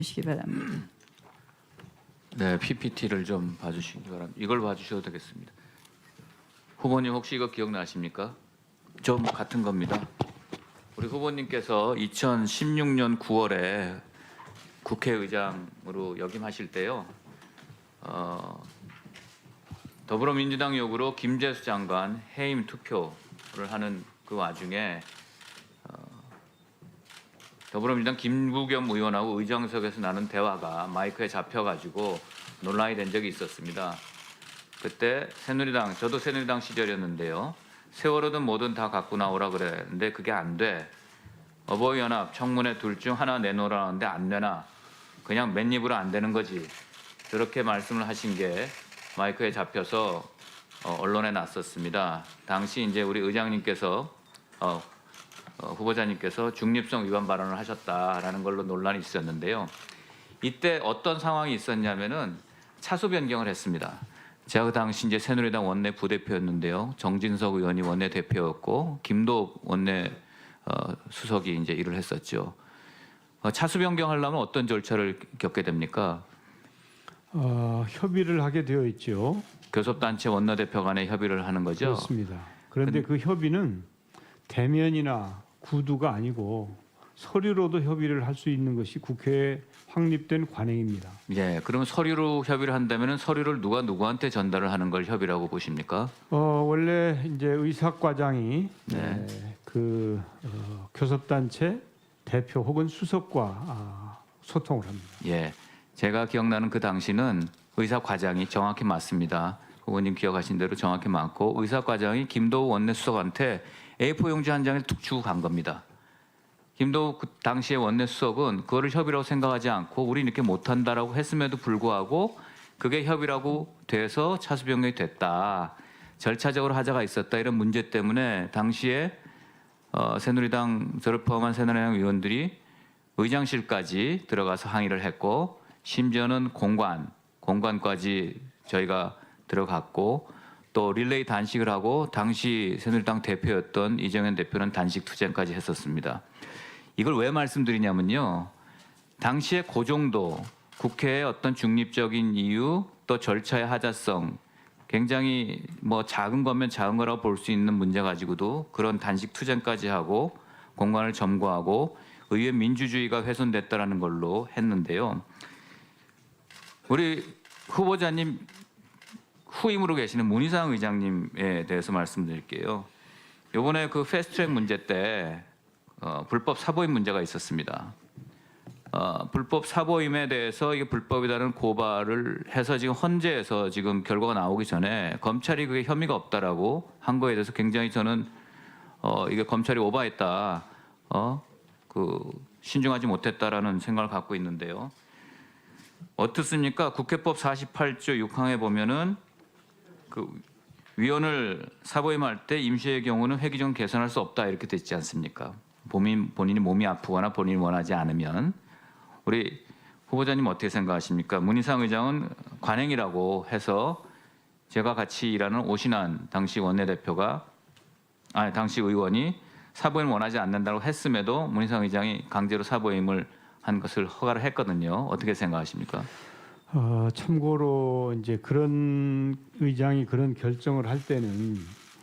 주시기 바랍니다. 네, PPT를 좀 봐주시기 바랍니다. 이걸 봐주셔도 되겠습니다. 후보님 혹시 이거 기억나십니까? 좀 같은 겁니다. 우리 후보님께서 2016년 9월에 국회의장으로 역임하실 때요. 더불어민주당 요구로 김재수 장관 해임 투표를 하는 그 와중에 더불어민주당 김부겸 의원하고 의장석에서 나눈 대화가 마이크에 잡혀가지고 논란이 된 적이 있었습니다. 그때 새누리당, 저도 새누리당 시절이었는데요. 세월호든 뭐든 다 갖고 나오라 그랬는데 그게 안 돼. 어버이연합, 청문회 둘 중 하나 내놓으라는데 안 내나. 그냥 맨입으로 안 되는 거지. 그렇게 말씀을 하신 게 마이크에 잡혀서 언론에 났었습니다. 당시 이제 우리 의장님께서 후보자님께서 중립성 위반 발언을 하셨다라는 걸로 논란이 있었는데요. 이때 어떤 상황이 있었냐면은 차수 변경을 했습니다. 제가 그 당시 이제 새누리당 원내 부대표였는데요. 정진석 의원이 원내 대표였고 김도읍 원내 수석이 이제 일을 했었죠. 차수 변경하려면 어떤 절차를 겪게 됩니까? 협의를 하게 되어 있죠. 교섭단체 원내대표 간에 협의를 하는 거죠. 그렇습니다. 그런데 그 협의는 대면이나 구두가 아니고 서류로도 협의를 할 수 있는 것이 국회에 확립된 관행입니다. 예, 그러면 서류로 협의를 한다면 서류를 누가 누구한테 전달을 하는 걸 협의라고 보십니까? 원래 이제 의사과장이 네. 교섭단체 대표 혹은 수석과 소통을 합니다. 예, 제가 기억나는 그 당시는 의사과장이 정확히 맞습니다. 후보님 기억하신 대로 정확히 맞고 의사과장이 김도우 원내수석한테 A4 용지 한 장을 툭 주고 간 겁니다. 김도우 그 당시의 원내수석은 그거를 협의라고 생각하지 않고 우리 이렇게 못한다라고 했음에도 불구하고 그게 협의라고 돼서 차수 변경이 됐다. 절차적으로 하자가 있었다. 이런 문제 때문에 당시에 새누리당 저를 포함한 새누리당 의원들이 의장실까지 들어가서 항의를 했고 심지어는 공관까지 저희가 들어갔고 또 릴레이 단식을 하고 당시 새누리당 대표였던 이정현 대표는 단식 투쟁까지 했었습니다. 이걸 왜 말씀드리냐면요. 당시에 그 정도 국회의 어떤 중립적인 이유 또 절차의 하자성 굉장히 뭐 작은 거면 작은 거라고 볼 수 있는 문제 가지고도 그런 단식 투쟁까지 하고 공관을 점거하고 의회 민주주의가 훼손됐다라는 걸로 했는데요. 우리 후보자님 후임으로 계시는 문희상 의장님에 대해서 말씀드릴게요. 이번에 그 패스트트랙 문제 때 불법 사보임 문제가 있었습니다. 불법 사보임에 대해서 이게 불법이라는 고발을 해서 지금 헌재에서 지금 결과가 나오기 전에 검찰이 그게 혐의가 없다라고 한 거에 대해서 굉장히 저는 이게 검찰이 오바했다, 신중하지 못했다라는 생각을 갖고 있는데요. 어떻습니까? 국회법 48조 6항에 보면은 그 위원을 사보임할 때 임시의 경우는 회기 중 개선할 수 없다 이렇게 돼 있지 않습니까? 본인이 몸이 아프거나 본인이 원하지 않으면 우리 후보자님 어떻게 생각하십니까? 문희상 의장은 관행이라고 해서 제가 같이 일하는 오신환 당시 원내대표가 당시 의원이 사보임 원하지 않는다고 했음에도 문희상 의장이 강제로 사보임을 한 것을 허가를 했거든요. 어떻게 생각하십니까? 참고로 이제 그런 의장이 그런 결정을 할 때는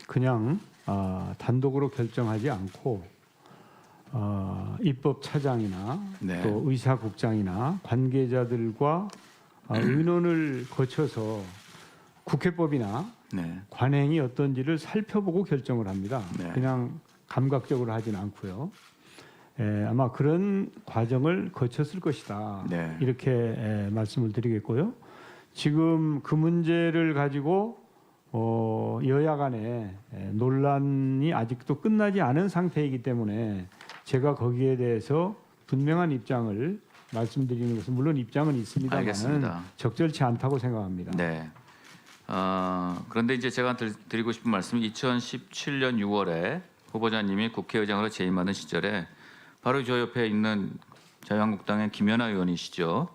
그냥 단독으로 결정하지 않고 입법차장이나 네. 또 의사국장이나 관계자들과 의논을 거쳐서 국회법이나 네. 관행이 어떤지를 살펴보고 결정을 합니다. 네. 그냥 감각적으로 하지는 않고요. 아마 그런 과정을 거쳤을 것이다. 네. 이렇게 말씀을 드리겠고요. 지금 그 문제를 가지고 여야 간에 논란이 아직도 끝나지 않은 상태이기 때문에 제가 거기에 대해서 분명한 입장을 말씀드리는 것은 물론 입장은 있습니다만 알겠습니다. 적절치 않다고 생각합니다. 네. 그런데 이제 제가 드리고 싶은 말씀은 2017년 6월에 후보자님이 국회의장으로 재임하던 시절에 바로 저 옆에 있는 자유한국당의 김연아 의원이시죠.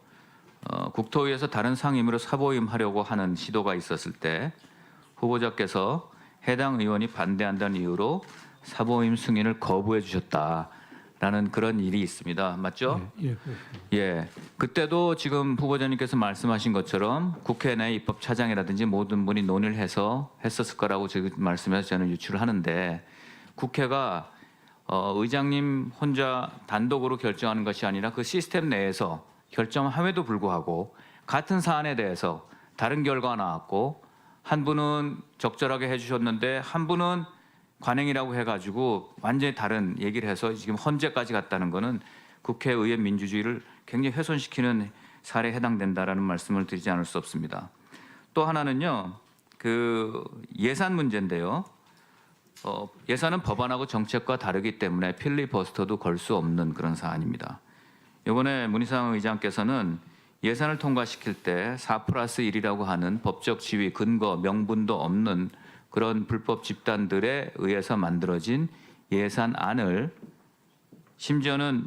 국토위에서 다른 상임위로 사보임하려고 하는 시도가 있었을 때 후보자께서 해당 의원이 반대한다는 이유로 사보임 승인을 거부해 주셨다라는 라는 그런 일이 있습니다. 맞죠? 예, 그렇습니다. 예. 그때도 지금 후보자님께서 말씀하신 것처럼 국회 내 입법차장이라든지 모든 분이 논의를 해서 했었을 거라고 지금 말씀해서 저는 유추를 하는데 국회가 의장님 혼자 단독으로 결정하는 것이 아니라 그 시스템 내에서 결정함에도 불구하고 같은 사안에 대해서 다른 결과가 나왔고 한 분은 적절하게 해주셨는데 한 분은 관행이라고 해가지고 완전히 다른 얘기를 해서 지금 헌재까지 갔다는 것은 국회의회 민주주의를 굉장히 훼손시키는 사례에 해당된다라는 말씀을 드리지 않을 수 없습니다. 또 하나는요, 그 예산 문제인데요. 예산은 법안하고 정책과 다르기 때문에 필리버스터도 걸 수 없는 그런 사안입니다. 이번에 문희상 의장께서는 예산을 통과시킬 때 4+1이라고 하는 법적 지위, 근거, 명분도 없는 그런 불법 집단들에 의해서 만들어진 예산안을 심지어는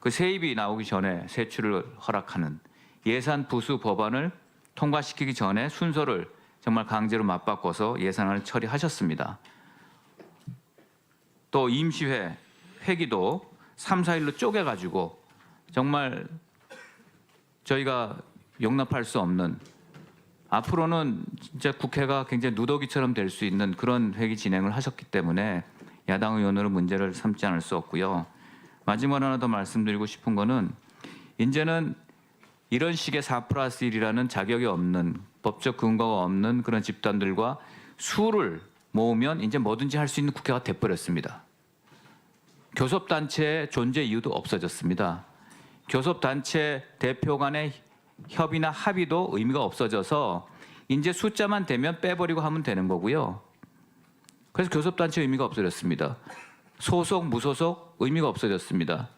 그 세입이 나오기 전에 세출을 허락하는 예산 부수 법안을 통과시키기 전에 순서를 정말 강제로 맞바꿔서 예산안을 처리하셨습니다. 또 임시회 회기도 3, 4일로 쪼개가지고 정말 저희가 용납할 수 없는 앞으로는 진짜 국회가 굉장히 누더기처럼 될 수 있는 그런 회기 진행을 하셨기 때문에 야당 의원으로 문제를 삼지 않을 수 없고요. 마지막으로 하나 더 말씀드리고 싶은 거는 이제는 이런 식의 4+1이라는 자격이 없는 법적 근거가 없는 그런 집단들과 수를 모으면 이제 뭐든지 할 수 있는 국회가 돼버렸습니다. 교섭단체의 존재 이유도 없어졌습니다. 교섭단체 대표 간의 협의나 합의도 의미가 없어져서 이제 숫자만 되면 빼버리고 하면 되는 거고요. 그래서 교섭단체 의미가 없어졌습니다. 소속, 무소속 의미가 없어졌습니다.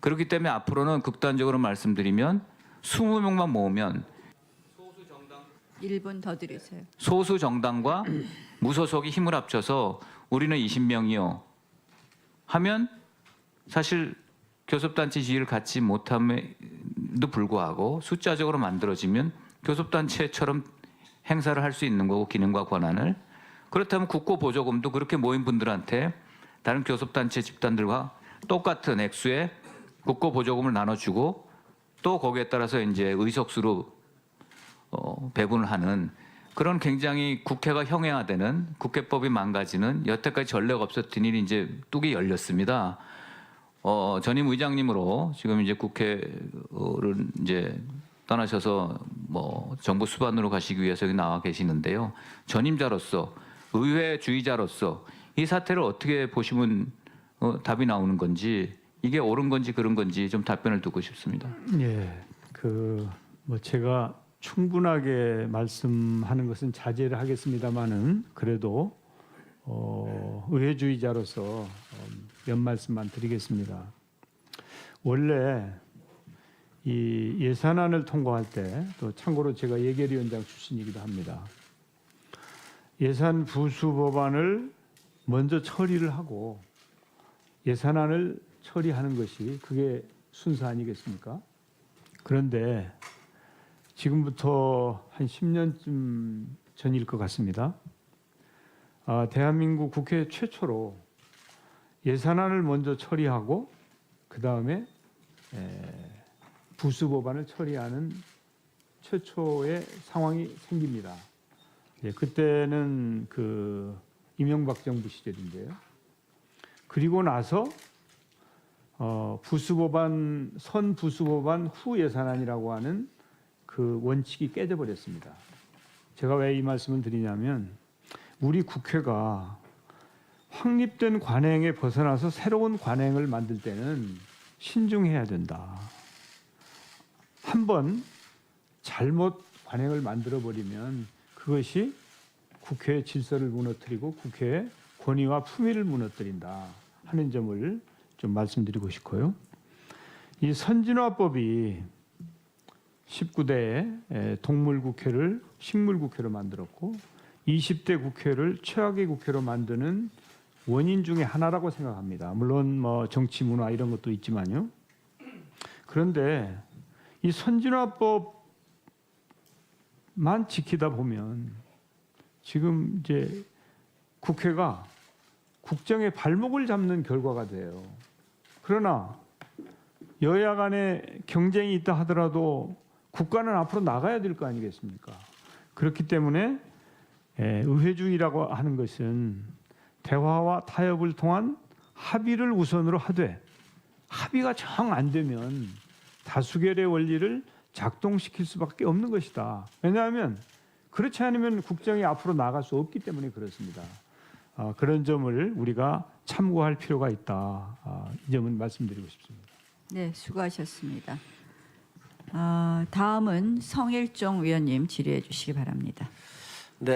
그렇기 때문에 앞으로는 극단적으로 말씀드리면 20명만 모으면 1분 더 드리세요. 소수 정당과 무소속이 힘을 합쳐서 우리는 20명이요 하면 사실 교섭단체 지위를 갖지 못함에도 불구하고 숫자적으로 만들어지면 교섭단체처럼 행사를 할 수 있는 거고 기능과 권한을 그렇다면 국고보조금도 그렇게 모인 분들한테 다른 교섭단체 집단들과 똑같은 액수의 국고보조금을 나눠주고 또 거기에 따라서 이제 의석수로 배분을 하는 그런 굉장히 국회가 형해화되는 국회법이 망가지는 여태까지 전례가 없었던 일이 이제 뚝이 열렸습니다. 전임 의장님으로 지금 이제 국회를 이제 떠나셔서 뭐 정부 수반으로 가시기 위해서 여기 나와 계시는데요. 전임자로서 의회주의자로서 이 사태를 어떻게 보시면 답이 나오는 건지 이게 옳은 건지 그런 건지 좀 답변을 듣고 싶습니다. 예, 뭐 제가 충분하게 말씀하는 것은 자제를 하겠습니다만은 그래도 의회주의자로서 몇 말씀만 드리겠습니다. 원래 이 예산안을 통과할 때 또 참고로 제가 예결위원장 출신이기도 합니다. 예산 부수 법안을 먼저 처리를 하고 예산안을 처리하는 것이 그게 순서 아니겠습니까? 그런데 지금부터 한 10년쯤 전일 것 같습니다. 대한민국 국회 최초로 예산안을 먼저 처리하고 그 다음에 부수 법안을 처리하는 최초의 상황이 생깁니다. 그때는 그 이명박 정부 시절인데요. 그리고 나서 부수법안, 선부수법안 후 예산안이라고 하는 그 원칙이 깨져 버렸습니다. 제가 왜 이 말씀을 드리냐면 우리 국회가 확립된 관행에 벗어나서 새로운 관행을 만들 때는 신중해야 된다. 한번 잘못 관행을 만들어 버리면 그것이 국회의 질서를 무너뜨리고 국회의 권위와 품위를 무너뜨린다 하는 점을 좀 말씀드리고 싶고요. 이 선진화법이 19대에 동물국회를 식물국회로 만들었고 20대 국회를 최악의 국회로 만드는 원인 중에 하나라고 생각합니다. 물론 뭐 정치 문화 이런 것도 있지만요. 그런데 이 선진화법만 지키다 보면 지금 이제 국회가 국정의 발목을 잡는 결과가 돼요. 그러나 여야 간에 경쟁이 있다 하더라도 국가는 앞으로 나가야 될 거 아니겠습니까? 그렇기 때문에 의회주의라고 하는 것은 대화와 타협을 통한 합의를 우선으로 하되 합의가 정 안 되면 다수결의 원리를 작동시킬 수밖에 없는 것이다. 왜냐하면 그렇지 않으면 국정이 앞으로 나갈 수 없기 때문에 그렇습니다. 그런 점을 우리가 참고할 필요가 있다. 이 점은 말씀드리고 싶습니다. 네, 수고하셨습니다. 다음은 성일종 위원님 질의해 주시기 바랍니다.